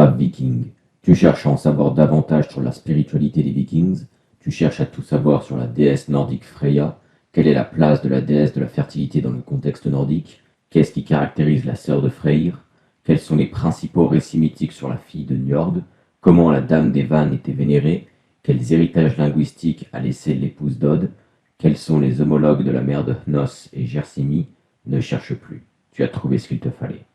brave viking. Tu cherches à en savoir davantage sur la spiritualité des vikings, tu cherches à tout savoir sur la déesse nordique Freya, quelle est la place de la déesse de la fertilité dans le contexte nordique, qu'est-ce qui caractérise la sœur de Freyr, quels sont les principaux récits mythiques sur la fille de Njord, comment la dame des Vannes était vénérée, quels héritages linguistiques a laissé l'épouse d'Od, quels sont les homologues de la mère de Hnoss et Gersimi, ne cherche plus, tu as trouvé ce qu'il te fallait.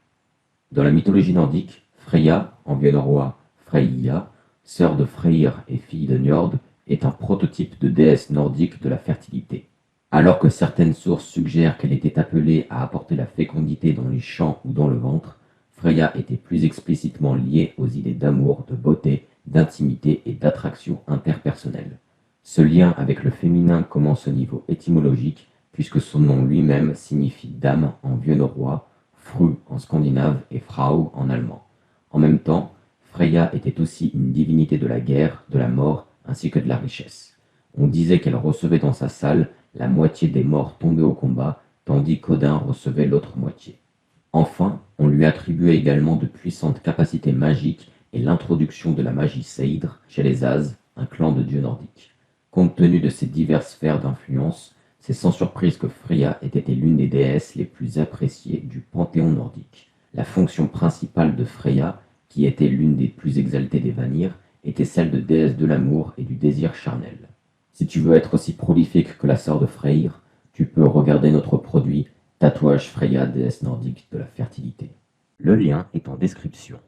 Dans la mythologie nordique, Freya, en viennois Freyja, sœur de Freyr et fille de Njord, est un prototype de déesse nordique de la fertilité. Alors que certaines sources suggèrent qu'elle était appelée à apporter la fécondité dans les champs ou dans le ventre, Freya était plus explicitement liée aux idées d'amour, de beauté, d'intimité et d'attraction interpersonnelle. Ce lien avec le féminin commence au niveau étymologique, puisque son nom lui-même signifie dame en vieux norrois, fru en scandinave et Frau en allemand. En même temps, Freya était aussi une divinité de la guerre, de la mort, ainsi que de la richesse. On disait qu'elle recevait dans sa salle la moitié des morts tombés au combat, tandis qu'Odin recevait l'autre moitié. Enfin, on lui attribuait également de puissantes capacités magiques et l'introduction de la magie Seidr chez les As, un clan de dieux nordiques. Compte tenu de ces diverses sphères d'influence, c'est sans surprise que Freya ait été l'une des déesses les plus appréciées du panthéon nordique. La fonction principale de Freya, qui était l'une des plus exaltées des Vanir, était celle de déesse de l'amour et du désir charnel. Si tu veux être aussi prolifique que la sœur de Freyr, tu peux regarder notre produit Tatouage Freya, déesse nordique de la fertilité. Le lien est en description.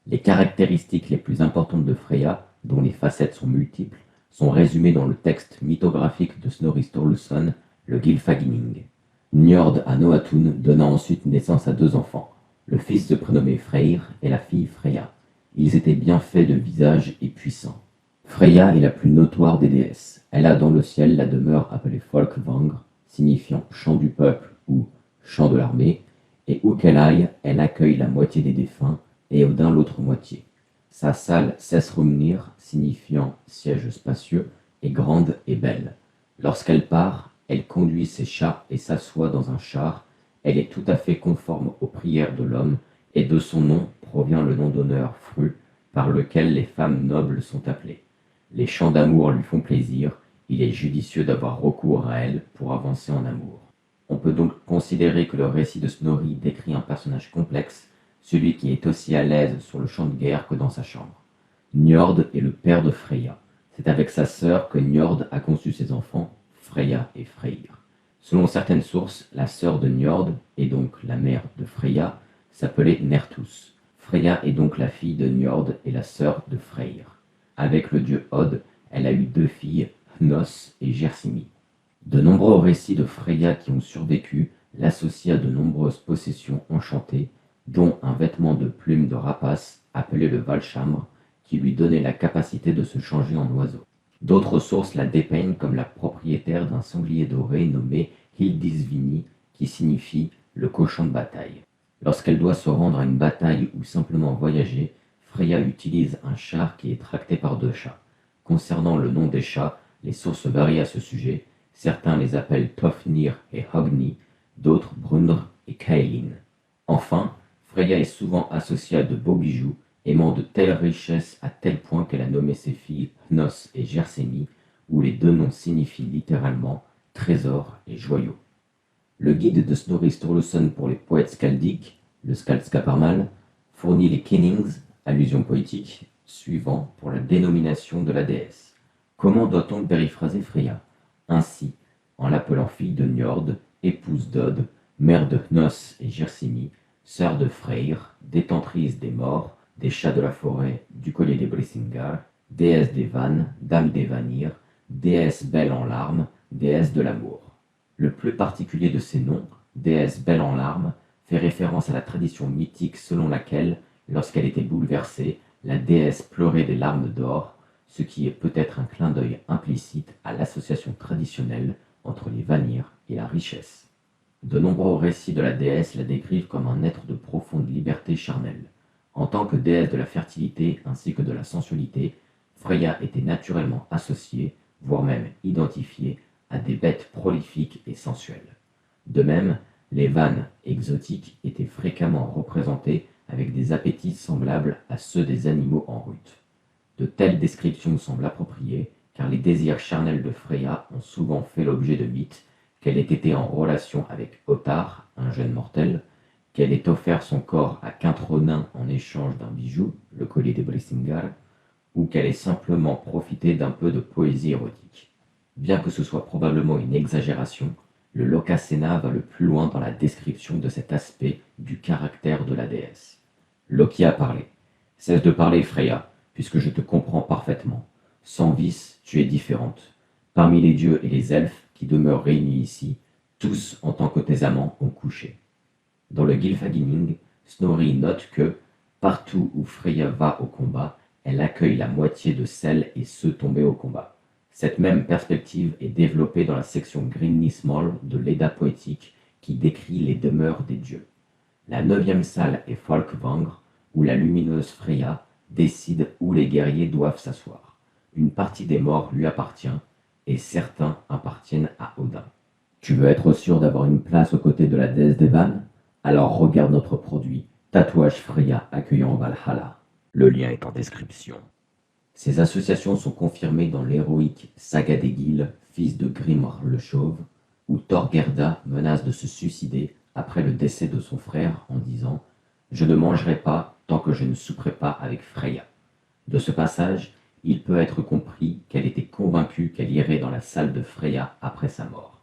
Les caractéristiques les plus importantes de Freya, dont les facettes sont multiples, sont résumées dans le texte mythographique de Snorri Sturluson, le Gylfaginning. Njord à Noatun donna ensuite naissance à 2 enfants. Le fils se prénommait Freyr et la fille Freya. Ils étaient bien faits de visage et puissants. Freya est la plus notoire des déesses. Elle a dans le ciel la demeure appelée Folkvangr, signifiant champ du peuple ou champ de l'armée, et où qu'elle aille, elle accueille la moitié des défunts et Odin l'autre moitié. Sa salle Sesrumnir, signifiant siège spacieux, est grande et belle. Lorsqu'elle part, elle conduit ses chats et s'assoit dans un char. Elle est tout à fait conforme aux prières de l'homme, et de son nom provient le nom d'honneur Fru, par lequel les femmes nobles sont appelées. Les chants d'amour lui font plaisir, il est judicieux d'avoir recours à elle pour avancer en amour. On peut donc considérer que le récit de Snorri décrit un personnage complexe, celui qui est aussi à l'aise sur le champ de guerre que dans sa chambre. Njord est le père de Freya. C'est avec sa sœur que Njord a conçu ses enfants, Freya et Freyr. Selon certaines sources, la sœur de Njord, et donc la mère de Freya, s'appelait Nertus. Freya est donc la fille de Njord et la sœur de Freyr. Avec le dieu Od, elle a eu 2 filles, Hnoss et Gersimi. De nombreux récits de Freya qui ont survécu l'associent à de nombreuses possessions enchantées, dont un vêtement de plumes de rapace appelé le Valchambre, qui lui donnait la capacité de se changer en oiseau. D'autres sources la dépeignent comme la propriétaire d'un sanglier doré nommé Hildisvini, qui signifie le cochon de bataille. Lorsqu'elle doit se rendre à une bataille ou simplement voyager, Freya utilise un char qui est tracté par 2 chats. Concernant le nom des chats, les sources varient à ce sujet. Certains les appellent Tofnir et Hogni, d'autres Brundr et Kaelin. Enfin, Freya est souvent associée à de beaux bijoux, aimant de telles richesses à tel point qu'elle a nommé ses filles Hnoss et Gersemi, où les 2 noms signifient littéralement trésor et joyaux. Le guide de Snorri Sturluson pour les poètes skaldiques, le Skaldskaparmal, fournit les kennings, allusions poétiques, suivants pour la dénomination de la déesse. Comment doit-on périphraser Freya? Ainsi, en l'appelant fille de Njord, épouse d'Od, mère de Hnoss et Gersimi, sœur de Freyr, détentrice des morts, des chats de la forêt, du collier des Brisingar, déesse des Vannes, dame des Vanir, déesse belle en larmes, déesse de l'amour. Le plus particulier de ces noms, déesse belle en larmes, fait référence à la tradition mythique selon laquelle, lorsqu'elle était bouleversée, la déesse pleurait des larmes d'or, ce qui est peut-être un clin d'œil implicite à l'association traditionnelle entre les Vanir et la richesse. De nombreux récits de la déesse la décrivent comme un être de profonde liberté charnelle. En tant que déesse de la fertilité ainsi que de la sensualité, Freya était naturellement associée, voire même identifiée, à des bêtes prolifiques et sensuelles. De même, les vannes exotiques étaient fréquemment représentées avec des appétits semblables à ceux des animaux en rut. De telles descriptions semblent appropriées, car les désirs charnels de Freya ont souvent fait l'objet de mythes, qu'elle ait été en relation avec Ottar, un jeune mortel, qu'elle ait offert son corps à qu'un trop nain en échange d'un bijou, le collier des Brisingar, ou qu'elle ait simplement profité d'un peu de poésie érotique. Bien que ce soit probablement une exagération, le Lokasena va le plus loin dans la description de cet aspect du caractère de la déesse. Loki a parlé. Cesse de parler, Freya, puisque je te comprends parfaitement. Sans vice, tu es différente. Parmi les dieux et les elfes qui demeurent réunis ici, tous, en tant que tes amants, ont couché. Dans le Gylfaginning, Snorri note que, partout où Freya va au combat, elle accueille la moitié de celles et ceux tombés au combat. Cette même perspective est développée dans la section Grimnismal de l'Edda poétique qui décrit les demeures des dieux. La 9e salle est Folkvangr, où la lumineuse Freya décide où les guerriers doivent s'asseoir. Une partie des morts lui appartient, et certains appartiennent à Odin. Tu veux être sûr d'avoir une place aux côtés de la déesse des vannes? Alors regarde notre produit, Tatouage Freya accueillant Valhalla. Le lien est en description. Ces associations sont confirmées dans l'héroïque Saga d'Egil, fils de Grimr le Chauve, où Thorgerda menace de se suicider après le décès de son frère en disant « Je ne mangerai pas tant que je ne souperai pas avec Freya ». De ce passage, il peut être compris qu'elle était convaincue qu'elle irait dans la salle de Freya après sa mort.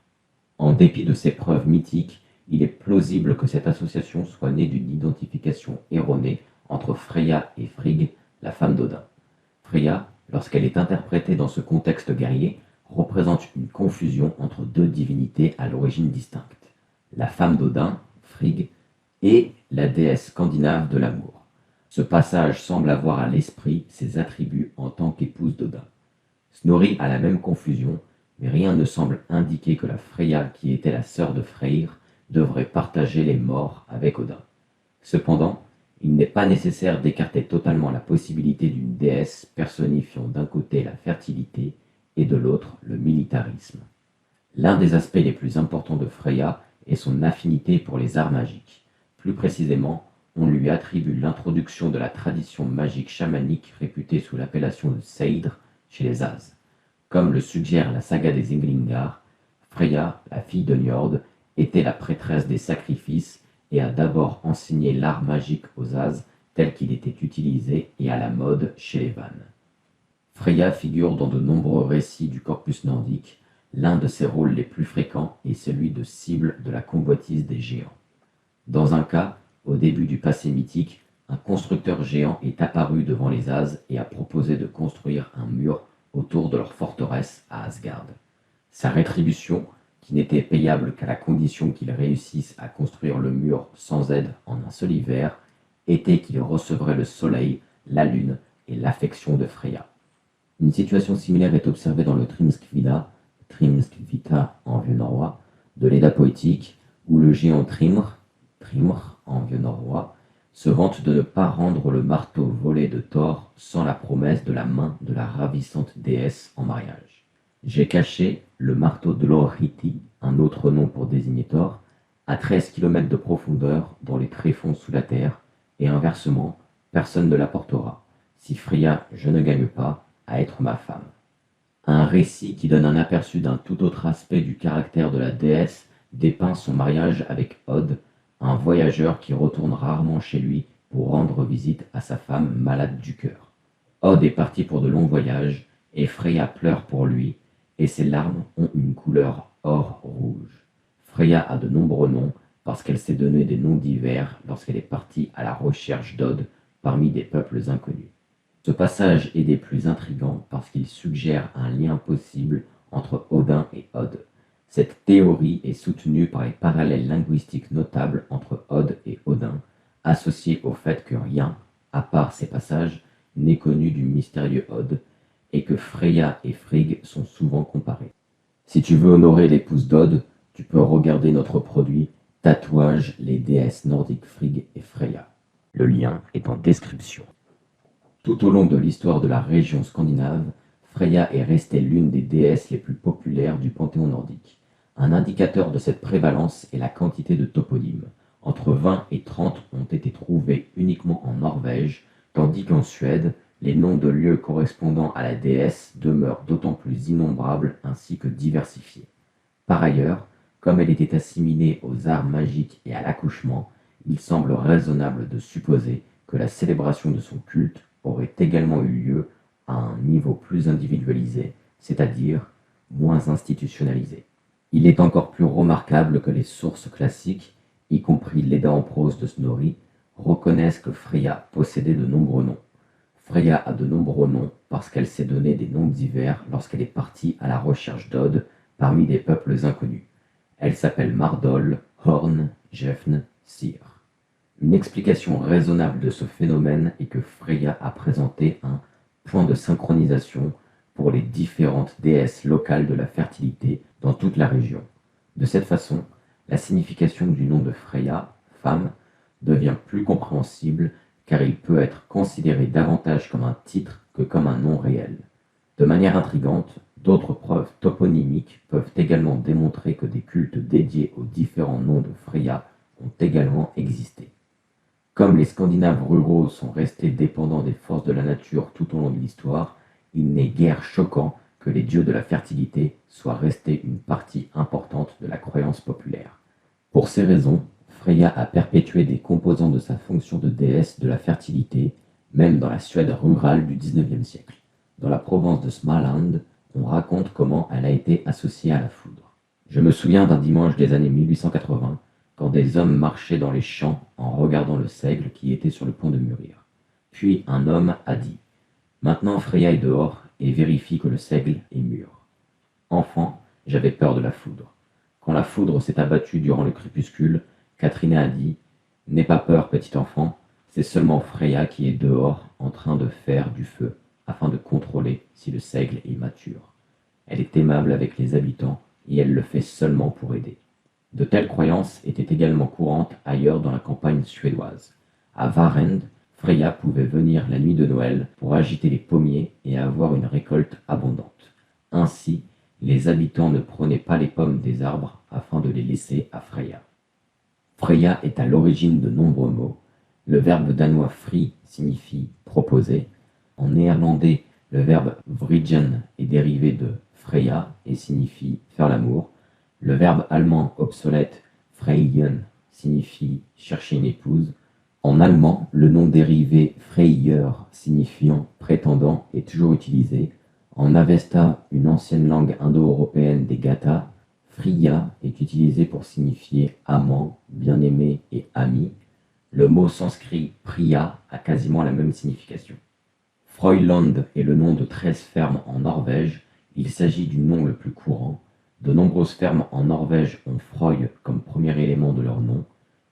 En dépit de ces preuves mythiques, il est plausible que cette association soit née d'une identification erronée entre Freya et Frigg, la femme d'Odin. Freya, lorsqu'elle est interprétée dans ce contexte guerrier, représente une confusion entre deux divinités à l'origine distincte. La femme d'Odin, Frigg, et la déesse scandinave de l'amour. Ce passage semble avoir à l'esprit ses attributs en tant qu'épouse d'Odin. Snorri a la même confusion, mais rien ne semble indiquer que la Freya qui était la sœur de Freyr devrait partager les morts avec Odin. Cependant, il n'est pas nécessaire d'écarter totalement la possibilité d'une déesse personnifiant d'un côté la fertilité et de l'autre le militarisme. L'un des aspects les plus importants de Freya est son affinité pour les arts magiques. Plus précisément, on lui attribue l'introduction de la tradition magique chamanique réputée sous l'appellation de Seidr chez les As. Comme le suggère la saga des Ynglingar, Freya, la fille de Njord, était la prêtresse des sacrifices et a d'abord enseigné l'art magique aux As tel qu'il était utilisé et à la mode chez les Vannes. Freya figure dans de nombreux récits du corpus nordique. L'un de ses rôles les plus fréquents est celui de cible de la convoitise des géants. Dans un cas, au début du passé mythique, un constructeur géant est apparu devant les As et a proposé de construire un mur autour de leur forteresse à Asgard. Sa rétribution, qui n'était payable qu'à la condition qu'il réussisse à construire le mur sans aide en un seul hiver, était qu'il recevrait le soleil, la lune et l'affection de Freya. Une situation similaire est observée dans le Trimskvida, Trimskvita en vieux norrois, de l'Edda poétique, où le géant Trimr en vieux norrois, se vante de ne pas rendre le marteau volé de Thor sans la promesse de la main de la ravissante déesse en mariage. J'ai caché le marteau de Lorhiti, un autre nom pour désigner Thor, à 13 km de profondeur dans les tréfonds sous la terre, et inversement, personne ne l'apportera, si Freya, je ne gagne pas, à être ma femme. Un récit qui donne un aperçu d'un tout autre aspect du caractère de la déesse dépeint son mariage avec Od, un voyageur qui retourne rarement chez lui pour rendre visite à sa femme malade du cœur. Od est parti pour de longs voyages, et Freya pleure pour lui, et ses larmes ont une couleur or-rouge. Freya a de nombreux noms, parce qu'elle s'est donné des noms divers lorsqu'elle est partie à la recherche d'Od parmi des peuples inconnus. Ce passage est des plus intrigants parce qu'il suggère un lien possible entre Odin et Od. Cette théorie est soutenue par les parallèles linguistiques notables entre Od et Odin, associés au fait que rien, à part ces passages, n'est connu du mystérieux Od, et que Freya et Frigg sont souvent comparés. Si tu veux honorer l'épouse d'Od, tu peux regarder notre produit Tatouage les déesses nordiques Frigg et Freya. Le lien est en description. Tout au long de l'histoire de la région scandinave, Freya est restée l'une des déesses les plus populaires du panthéon nordique. Un indicateur de cette prévalence est la quantité de toponymes. Entre 20 et 30 ont été trouvés uniquement en Norvège, tandis qu'en Suède, les noms de lieux correspondant à la déesse demeurent d'autant plus innombrables ainsi que diversifiés. Par ailleurs, comme elle était assimilée aux arts magiques et à l'accouchement, il semble raisonnable de supposer que la célébration de son culte aurait également eu lieu à un niveau plus individualisé, c'est-à-dire moins institutionnalisé. Il est encore plus remarquable que les sources classiques, y compris l'Edda en prose de Snorri, reconnaissent que Freya possédait de nombreux noms. Freya a de nombreux noms parce qu'elle s'est donné des noms divers lorsqu'elle est partie à la recherche d'Od parmi des peuples inconnus. Elle s'appelle Mardol, Horn, Gefn, Syr. Une explication raisonnable de ce phénomène est que Freya a présenté un point de synchronisation pour les différentes déesses locales de la fertilité dans toute la région. De cette façon, la signification du nom de Freya, femme, devient plus compréhensible car il peut être considéré davantage comme un titre que comme un nom réel. De manière intrigante, d'autres preuves toponymiques peuvent également démontrer que des cultes dédiés aux différents noms de Freya ont également existé. Comme les Scandinaves ruraux sont restés dépendants des forces de la nature tout au long de l'histoire, il n'est guère choquant que les dieux de la fertilité soient restés une partie importante de la croyance populaire. Pour ces raisons, Freya a perpétué des composants de sa fonction de déesse de la fertilité, même dans la Suède rurale du XIXe siècle. Dans la province de Småland, on raconte comment elle a été associée à la foudre. Je me souviens d'un dimanche des années 1880, quand des hommes marchaient dans les champs en regardant le seigle qui était sur le point de mûrir. Puis un homme a dit « Maintenant Freya est dehors et vérifie que le seigle est mûr. » Enfant, j'avais peur de la foudre. Quand la foudre s'est abattue durant le crépuscule, Katrina a dit « N'aie pas peur, petit enfant, c'est seulement Freya qui est dehors en train de faire du feu, afin de contrôler si le seigle est mature. Elle est aimable avec les habitants et elle le fait seulement pour aider. » De telles croyances étaient également courantes ailleurs dans la campagne suédoise. À Varend, Freya pouvait venir la nuit de Noël pour agiter les pommiers et avoir une récolte abondante. Ainsi, les habitants ne prenaient pas les pommes des arbres afin de les laisser à Freya. Freya est à l'origine de nombreux mots. Le verbe danois fri signifie proposer. En néerlandais, le verbe vrijen est dérivé de Freya et signifie faire l'amour. Le verbe allemand obsolète freien signifie chercher une épouse. En allemand, le nom dérivé Freyr signifiant prétendant est toujours utilisé. En Avesta, une ancienne langue indo-européenne des Gathas, Friya est utilisé pour signifier amant, bien-aimé et ami. Le mot sanskrit Priya a quasiment la même signification. Frøyland est le nom de 13 fermes en Norvège. Il s'agit du nom le plus courant. De nombreuses fermes en Norvège ont Frøy comme premier élément de leur nom.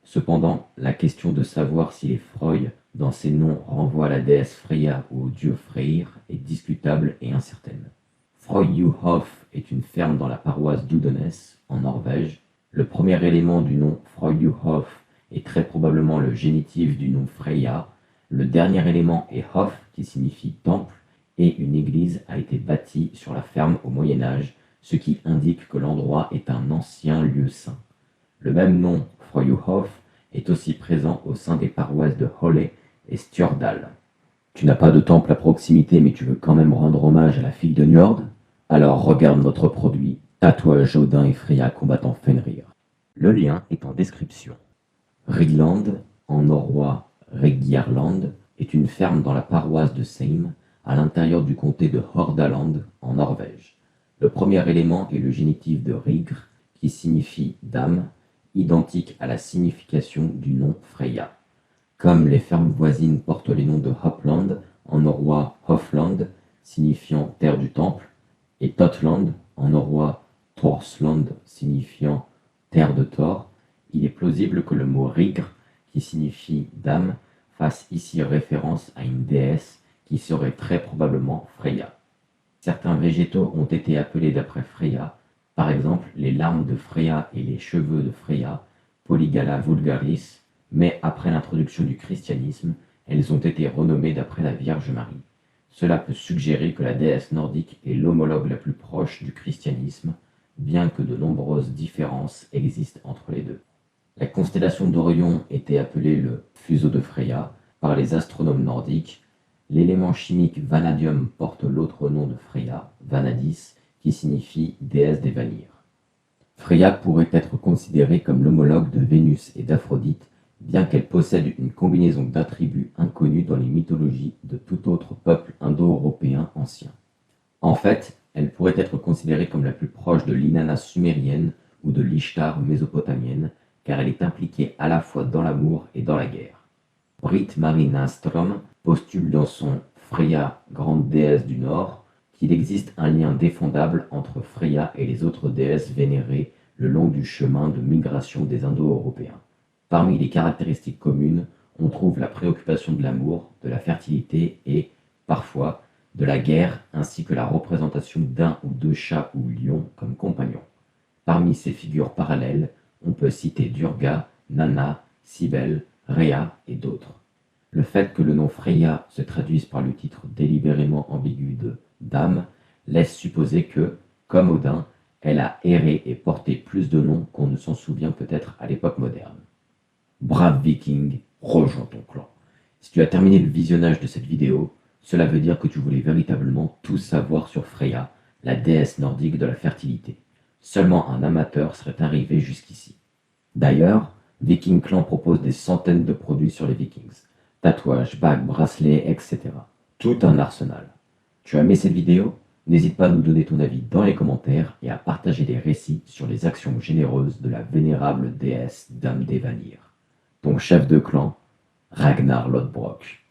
Cependant, la question de savoir si les Frøy dans ces noms renvoient à la déesse Freya ou au dieu Freyr est discutable et incertaine. Frøyuhof est une ferme dans la paroisse d'Udenes, en Norvège. Le premier élément du nom Frøyuhof est très probablement le génitif du nom Freya. Le dernier élément est Hof, qui signifie temple, et une église a été bâtie sur la ferme au Moyen Âge, ce qui indique que l'endroit est un ancien lieu saint. Le même nom, Frøyuhof, est aussi présent au sein des paroisses de Holle et Stjørdal. Tu n'as pas de temple à proximité, mais tu veux quand même rendre hommage à la fille de Njord? Alors regarde notre produit, tatouage Odin et Freya combattant Fenrir. Le lien est en description. Rigland, en norrois Reggjarland, est une ferme dans la paroisse de Seim, à l'intérieur du comté de Hordaland, en Norvège. Le premier élément est le génitif de Rigr, qui signifie dame, identique à la signification du nom Freya. Comme les fermes voisines portent les noms de Hopland, en norrois Hofland, signifiant terre du temple, et Totland, en norrois Torsland, signifiant terre de Thor, il est plausible que le mot Rigr, qui signifie dame, fasse ici référence à une déesse qui serait très probablement Freya. Certains végétaux ont été appelés d'après Freya, par exemple les larmes de Freya et les cheveux de Freya, Polygala vulgaris, mais après l'introduction du christianisme, elles ont été renommées d'après la Vierge Marie. Cela peut suggérer que la déesse nordique est l'homologue la plus proche du christianisme, bien que de nombreuses différences existent entre les deux. La constellation d'Orion était appelée le fuseau de Freya par les astronomes nordiques. L'élément chimique vanadium porte l'autre nom de Freya, Vanadis, qui signifie déesse des Vanir. Freya pourrait être considérée comme l'homologue de Vénus et d'Aphrodite, bien qu'elle possède une combinaison d'attributs inconnus dans les mythologies de tout autre peuple indo-européen ancien. En fait, elle pourrait être considérée comme la plus proche de l'Inanna sumérienne ou de l'Ishtar mésopotamienne, car elle est impliquée à la fois dans l'amour et dans la guerre. Britt-Marie Näsström postule dans son Freya, grande déesse du Nord, qu'il existe un lien défendable entre Freya et les autres déesses vénérées le long du chemin de migration des Indo-Européens. Parmi les caractéristiques communes, on trouve la préoccupation de l'amour, de la fertilité et, parfois, de la guerre, ainsi que la représentation d'un ou deux chats ou lions comme compagnons. Parmi ces figures parallèles, on peut citer Durga, Nanna, Cybèle, Rhea et d'autres. Le fait que le nom Freya se traduise par le titre délibérément ambigu de Dame laisse supposer que, comme Odin, elle a erré et porté plus de noms qu'on ne s'en souvient peut-être à l'époque moderne. Brave Viking, rejoins ton clan. Si tu as terminé le visionnage de cette vidéo, cela veut dire que tu voulais véritablement tout savoir sur Freya, la déesse nordique de la fertilité. Seulement un amateur serait arrivé jusqu'ici. D'ailleurs, Viking Clan propose des centaines de produits sur les Vikings. Tatouages, bagues, bracelets, etc. Tout un arsenal. Tu as aimé cette vidéo? N'hésite pas à nous donner ton avis dans les commentaires et à partager des récits sur les actions généreuses de la vénérable déesse Dame des Vanir. Ton chef de clan, Ragnar Lodbrok.